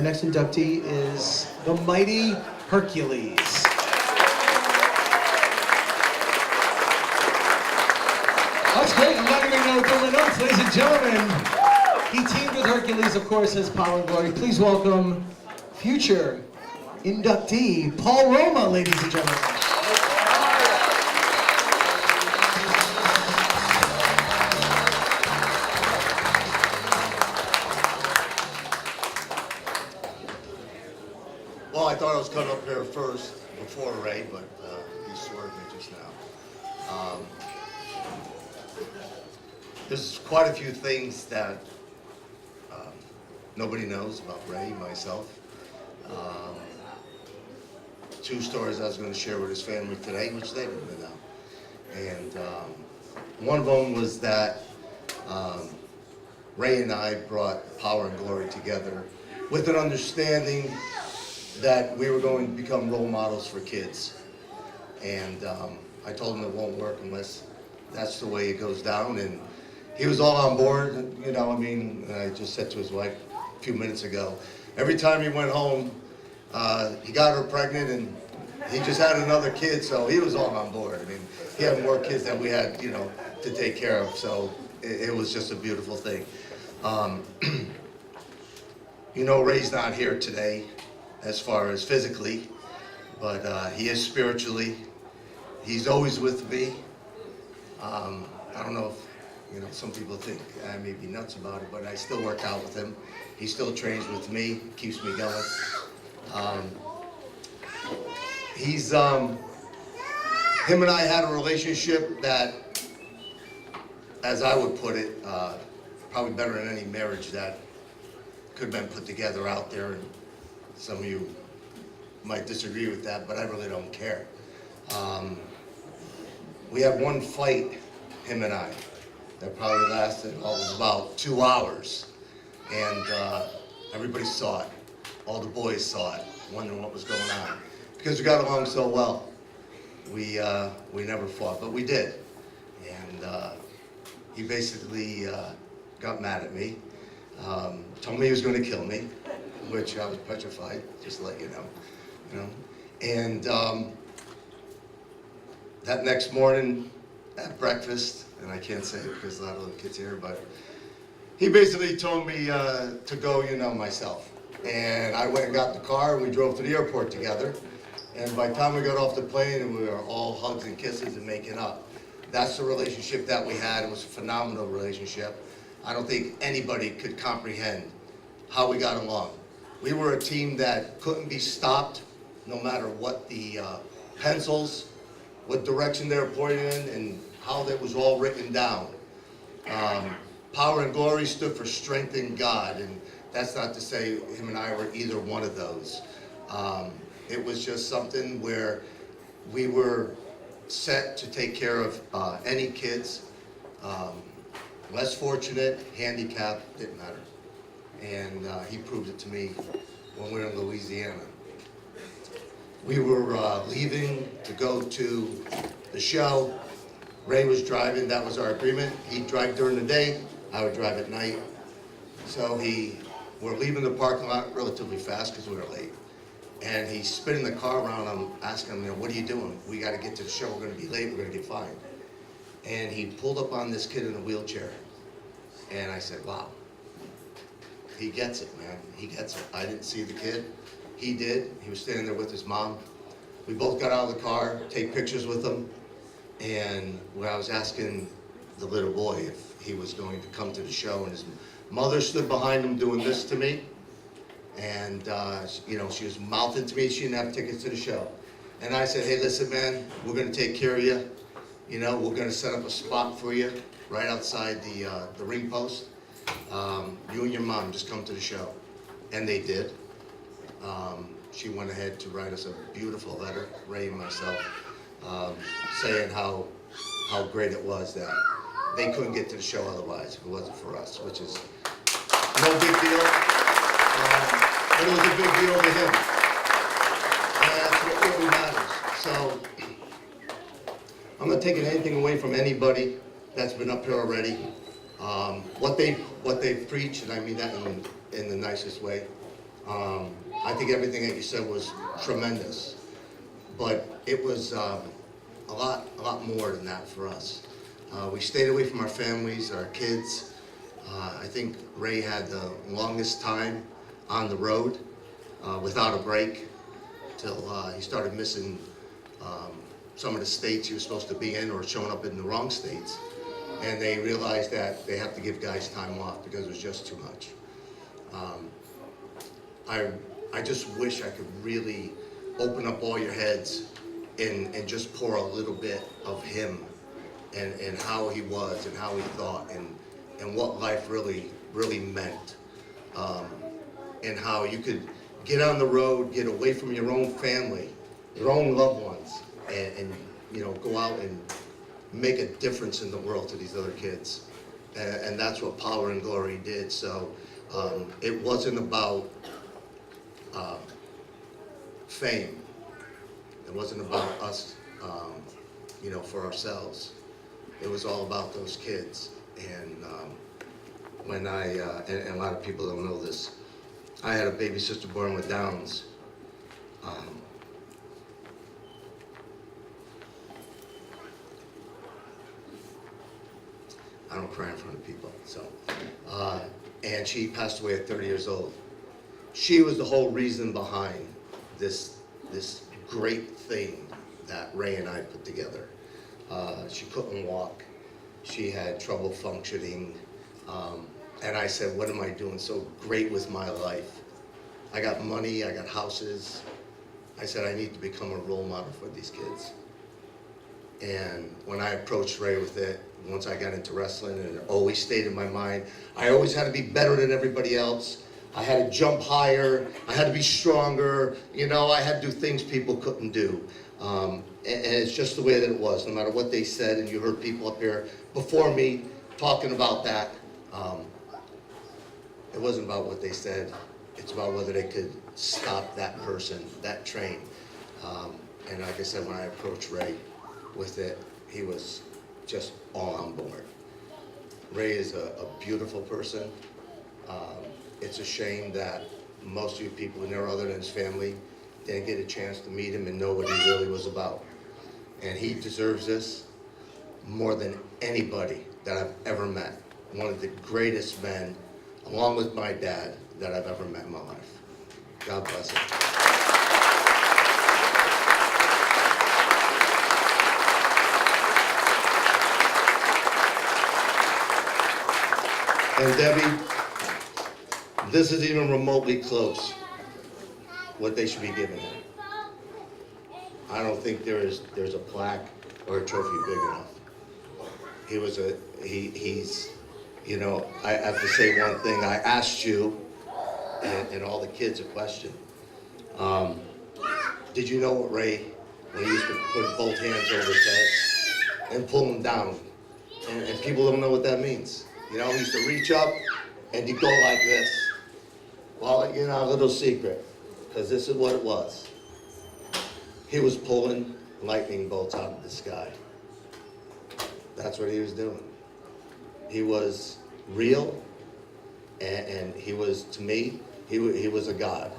Our next inductee is the mighty Hercules. That's great. I'm not even going to do my notes, ladies and gentlemen. He teamed with Hercules, of course, has power and glory. Please welcome future inductee Paul Roma, ladies and gentlemen. Well, I thought I was coming up here first before Ray, but he swerved me just now. There's quite a few things that nobody knows about Ray, myself. Two stories I was going to share with his family today, which they didn't know. And one of them was that Ray and I brought power and glory together with an understanding that we were going to become role models for kids. And I told him it won't work unless that's the way it goes down. And he was all on board, you know, I mean, I just said to his wife a few minutes ago, every time he went home, he got her pregnant and he just had another kid, so he was all on board. I mean, he had more kids than we had, you know, to take care of, so it was just a beautiful thing. You know, Ray's not here today as far as physically, but he is spiritually. He's always with me. I don't know if, you know, some people think I may be nuts about it, but I still work out with him. He still trains with me, keeps me going. Him and I had a relationship that, as I would put it, probably better than any marriage that could have been put together out there. And some of you might disagree with that, but I really don't care. We had one fight, him and I, that probably lasted about 2 hours. And everybody saw it. All the boys saw it, wondering what was going on. Because we got along so well, we never fought, but we did. And he basically got mad at me, told me he was going to kill me, which I was petrified, just to let you know. And that next morning at breakfast, and I can't say it because a lot of little kids here, but he basically told me to go, you know, myself. And I went and got in the car and we drove to the airport together. And by the time we got off the plane, we were all hugs and kisses and making up. That's the relationship that we had. It was a phenomenal relationship. I don't think anybody could comprehend how we got along. We were a team that couldn't be stopped no matter what the pencils, what direction they were pointing in, and how that was all written down. Power and glory stood for strength in God, and that's not to say him and I were either one of those. It was just something where we were set to take care of any kids, less fortunate, handicapped, didn't matter. And he proved it to me when we were in Louisiana. We were leaving to go to the show. Ray was driving, that was our agreement. He'd drive during the day, I would drive at night. So we're leaving the parking lot relatively fast because we were late. And he's spinning the car around, I'm asking him, you know, what are you doing? We got to get to the show, we're going to be late, we're going to get fined. And he pulled up on this kid in a wheelchair. And I said, wow, he gets it, man, he gets it. I didn't see the kid, he did. He was standing there with his mom. We both got out of the car, take pictures with him. And when I was asking the little boy if he was going to come to the show, and his mother stood behind him doing this to me. And, you know, she was mouthing to me, she didn't have tickets to the show. And I said, hey, listen, man, we're going to take care of you. You know, we're going to set up a spot for you right outside the ring post. You and your mom just come to the show. And they did. She went ahead to write us a beautiful letter, Ray and myself, saying how great it was that they couldn't get to the show otherwise if it wasn't for us, which is no big deal. But it was a big deal to him. And that's what really matters. So I'm not taking anything away from anybody that's been up here already. What they've preached, and I mean that in the nicest way, I think everything that you said was tremendous, but it was a lot more than that for us. We stayed away from our families, our kids. I think Ray had the longest time on the road without a break till he started missing some of the states he was supposed to be in or showing up in the wrong states. And they realized that they have to give guys time off because it was just too much. I just wish I could really open up all your heads and just pour a little bit of him and how he was and how he thought and what life really meant. And how you could get on the road, get away from your own family, your own loved ones, and you know, go out and make a difference in the world to these other kids. And that's what Power and Glory did. So it wasn't about fame. It wasn't about us, you know, for ourselves. It was all about those kids. And when and a lot of people don't know this, I had a baby sister born with Downs. I don't cry in front of people, so. And she passed away at 30 years old. She was the whole reason behind this great thing that Ray and I put together. She couldn't walk. She had trouble functioning. And I said, what am I doing so great with my life? I got money, I got houses. I said, I need to become a role model for these kids. And when I approached Ray with it, once I got into wrestling, and it always stayed in my mind, I always had to be better than everybody else. I had to jump higher, I had to be stronger, you know, I had to do things people couldn't do. And it's just the way that it was, no matter what they said, and you heard people up here before me talking about that. It wasn't about what they said, it's about whether they could stop that person, that train. And like I said, when I approached Ray with it, he was just all on board. Ray is a beautiful person. It's a shame that most of you people in there, other than his family, didn't get a chance to meet him and know what he really was about. And he deserves this more than anybody that I've ever met. One of the greatest men, along with my dad, that I've ever met in my life. God bless him. And Debbie, this is even remotely close what they should be giving him. I don't think there's a plaque or a trophy big enough. He's, you know, I have to say one thing. I asked you and all the kids a question. Did you know what Ray, when he used to put both hands over his head and pull him down? And people don't know what that means. You know, he used to reach up and he'd go like this. Well, you know, a little secret, because this is what it was. He was pulling lightning bolts out of the sky. That's what he was doing. He was real, and he was, to me, he was a god.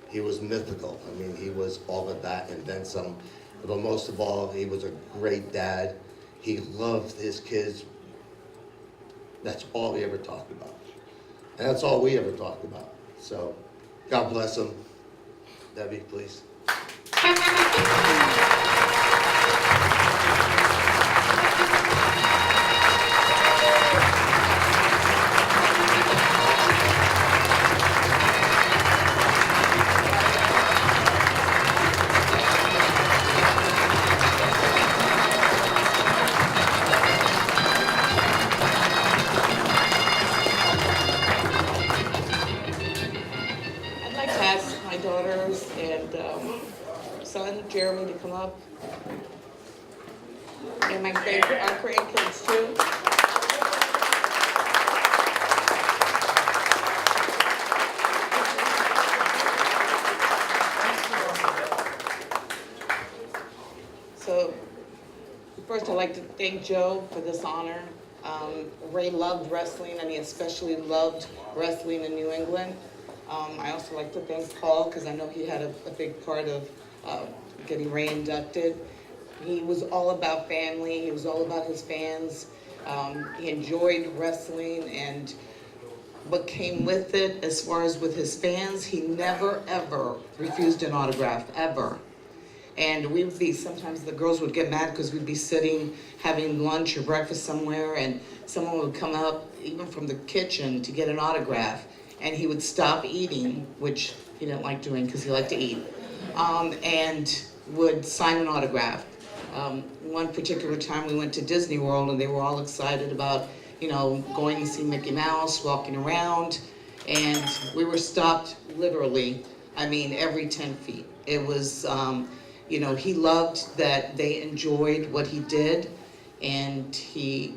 He was mythical. I mean, he was all of that and then some. But most of all, he was a great dad. He loved his kids. That's all he ever talked about. And that's all we ever talked about. So, God bless him. Debbie, please. Jeremy to come up, and my favorite, our grandkids too. So first I'd like to thank Joe for this honor. Ray loved wrestling, and he especially loved wrestling in New England. I also like to thank Paul, because I know he had a big part of getting Ray inducted. He was all about family, he was all about his fans. He enjoyed wrestling, and what came with it, as far as with his fans, he never ever refused an autograph, ever. And we would be, sometimes the girls would get mad because we'd be sitting having lunch or breakfast somewhere, and someone would come up, even from the kitchen, to get an autograph, and he would stop eating, which he didn't like doing because he liked to eat, and would sign an autograph. One particular time we went to Disney World, and they were all excited about, you know, going to see Mickey Mouse, walking around, and we were stopped literally, I mean, every 10 feet. It was, you know, he loved that they enjoyed what he did, and he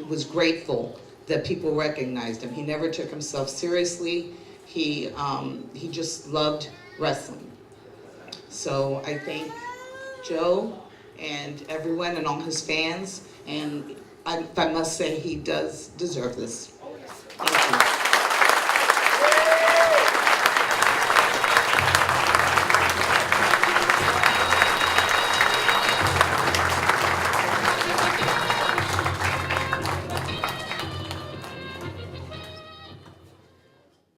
was grateful that people recognized him. He never took himself seriously. He just loved wrestling. So I thank Joe and everyone and all his fans, and I must say he does deserve this. Thank you.